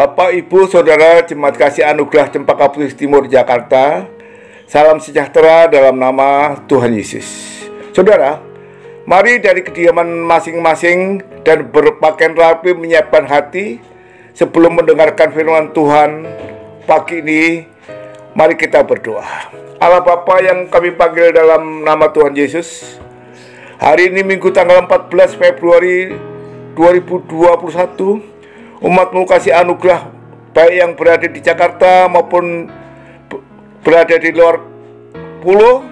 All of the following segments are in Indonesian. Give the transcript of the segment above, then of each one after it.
Bapak, Ibu, Saudara, Jemaat Kasih Anugerah Cempaka Putih Timur Jakarta, salam sejahtera dalam nama Tuhan Yesus. Saudara, mari dari kediaman masing-masing dan berpakaian rapi menyiapkan hati sebelum mendengarkan firman Tuhan pagi ini. Mari kita berdoa. Allah Bapa yang kami panggil dalam nama Tuhan Yesus, hari ini Minggu tanggal 14 Februari 2021, umat-Mu kasih anugerah baik yang berada di Jakarta maupun berada di luar pulau.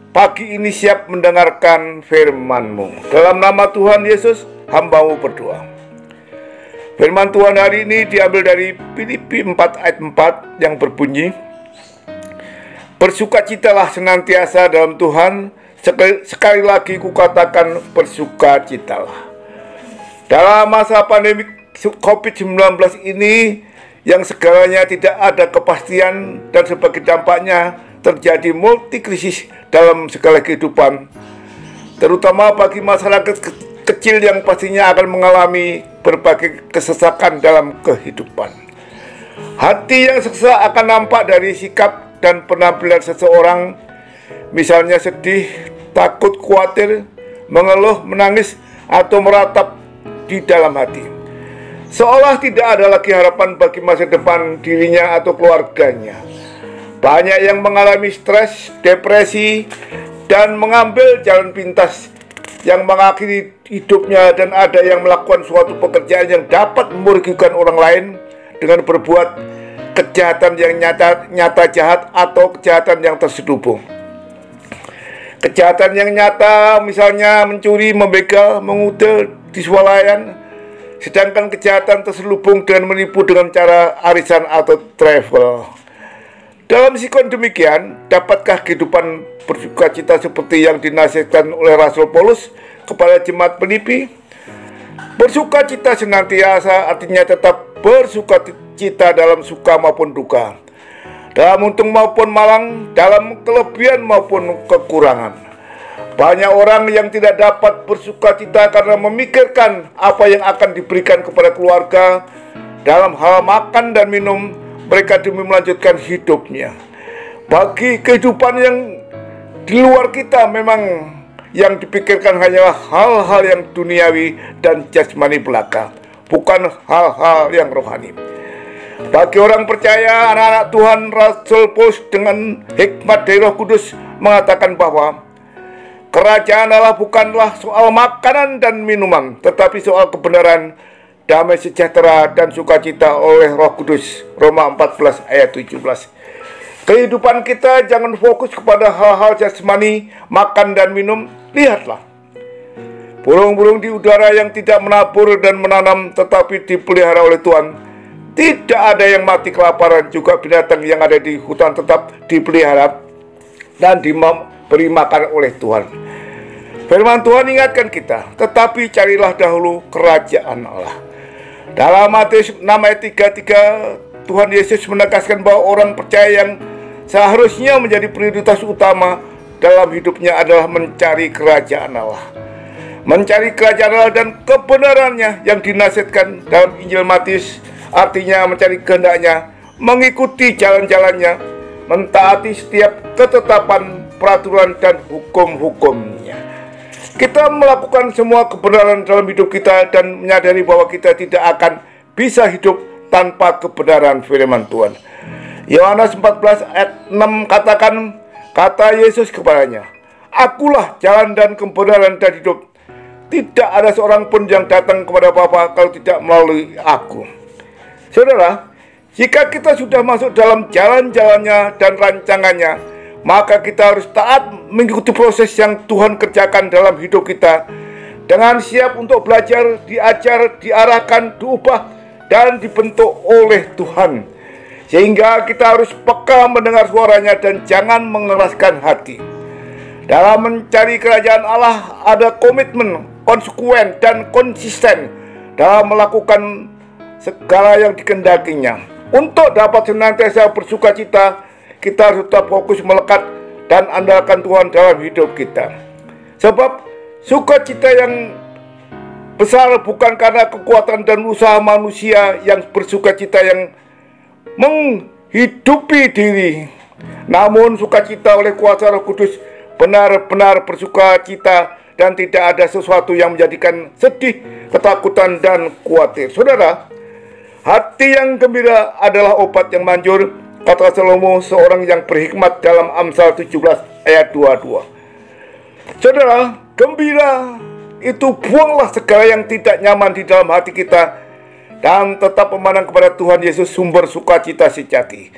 Pagi ini siap mendengarkan firman-Mu. Dalam nama Tuhan Yesus, hamba-Mu berdoa. Firman Tuhan hari ini diambil dari Filipi 4 ayat 4 yang berbunyi, bersukacitalah senantiasa dalam Tuhan. Sekali lagi kukatakan, bersukacitalah. Dalam masa pandemi COVID-19 ini yang segalanya tidak ada kepastian dan sebagai dampaknya terjadi multi krisis dalam segala kehidupan, terutama bagi masyarakat kecil yang pastinya akan mengalami berbagai kesesakan dalam kehidupan. Hati yang sesak akan nampak dari sikap dan penampilan seseorang, misalnya sedih, takut, khawatir, mengeluh, menangis, atau meratap di dalam hati, seolah tidak ada lagi harapan bagi masa depan dirinya atau keluarganya. Banyak yang mengalami stres, depresi, dan mengambil jalan pintas yang mengakhiri hidupnya, dan ada yang melakukan suatu pekerjaan yang dapat merugikan orang lain dengan berbuat kejahatan yang nyata jahat atau kejahatan yang terselubung. Kejahatan yang nyata misalnya mencuri, membegal, mengudel di swalayan, sedangkan kejahatan terselubung dengan menipu dengan cara arisan atau travel. Dalam sikon demikian, dapatkah kehidupan bersukacita seperti yang dinasihatkan oleh Rasul Paulus kepada jemaat Filipi? Bersukacita senantiasa artinya tetap bersukacita dalam suka maupun duka, dalam untung maupun malang, dalam kelebihan maupun kekurangan. Banyak orang yang tidak dapat bersukacita karena memikirkan apa yang akan diberikan kepada keluarga dalam hal makan dan minum mereka demi melanjutkan hidupnya. Bagi kehidupan yang di luar kita, memang yang dipikirkan hanyalah hal-hal yang duniawi dan jasmani belaka, bukan hal-hal yang rohani. Bagi orang percaya, anak-anak Tuhan, Rasul Paulus dengan hikmat dari Roh Kudus mengatakan bahwa kerajaan Allah bukanlah soal makanan dan minuman, tetapi soal kebenaran, damai sejahtera, dan sukacita oleh Roh Kudus. Roma 14 ayat 17. Kehidupan kita jangan fokus kepada hal-hal jasmani, makan dan minum. Lihatlah, burung-burung di udara yang tidak menabur dan menanam tetapi dipelihara oleh Tuhan. Tidak ada yang mati kelaparan, juga binatang yang ada di hutan tetap dipelihara dan diberi makan oleh Tuhan. Firman Tuhan ingatkan kita, tetapi carilah dahulu kerajaan Allah. Dalam Matius 6 ayat 33, Tuhan Yesus menegaskan bahwa orang percaya yang seharusnya menjadi prioritas utama dalam hidupnya adalah mencari kerajaan Allah. Mencari kerajaan Allah dan kebenarannya yang dinasihatkan dalam Injil Matius, artinya mencari kehendaknya, mengikuti jalan-jalannya, mentaati setiap ketetapan, peraturan, dan hukum-hukumnya. Kita melakukan semua kebenaran dalam hidup kita dan menyadari bahwa kita tidak akan bisa hidup tanpa kebenaran firman Tuhan. Yohanes 14 ayat 6 katakan, kata Yesus kepadanya, akulah jalan dan kebenaran dan hidup. Tidak ada seorang pun yang datang kepada Bapa kalau tidak melalui aku. Saudara, jika kita sudah masuk dalam jalan-jalannya dan rancangannya, maka kita harus taat mengikuti proses yang Tuhan kerjakan dalam hidup kita, dengan siap untuk belajar, diajar, diarahkan, diubah, dan dibentuk oleh Tuhan. Sehingga kita harus peka mendengar suaranya dan jangan mengeraskan hati. Dalam mencari kerajaan Allah ada komitmen, konsekuen, dan konsisten dalam melakukan segala yang dikehendakinya. Untuk dapat senantiasa bersukacita, kita harus tetap fokus melekat dan andalkan Tuhan dalam hidup kita. Sebab sukacita yang besar bukan karena kekuatan dan usaha manusia yang bersukacita yang menghidupi diri, namun sukacita oleh kuasa Roh Kudus benar-benar bersukacita dan tidak ada sesuatu yang menjadikan sedih, ketakutan, dan khawatir. Saudara, hati yang gembira adalah obat yang manjur, kata Salomo, seorang yang berhikmat dalam Amsal 17 ayat 22. Saudara, gembira itu buanglah segala yang tidak nyaman di dalam hati kita dan tetap memandang kepada Tuhan Yesus, sumber sukacita sejati.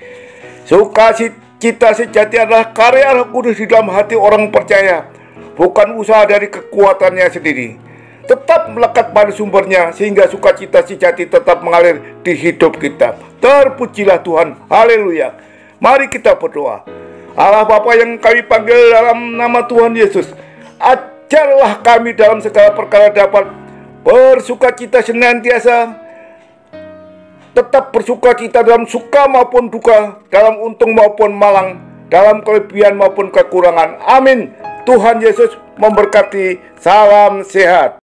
Sukacita sejati adalah karya Roh Kudus di dalam hati orang percaya, bukan usaha dari kekuatannya sendiri. Tetap melekat pada sumbernya sehingga sukacita sejati tetap mengalir di hidup kita. Terpujilah Tuhan, haleluya. Mari kita berdoa. Allah Bapa yang kami panggil dalam nama Tuhan Yesus, ajarlah kami dalam segala perkara dapat bersukacita senantiasa, tetap bersukacita dalam suka maupun duka, dalam untung maupun malang, dalam kelebihan maupun kekurangan. Amin. Tuhan Yesus memberkati. Salam sehat.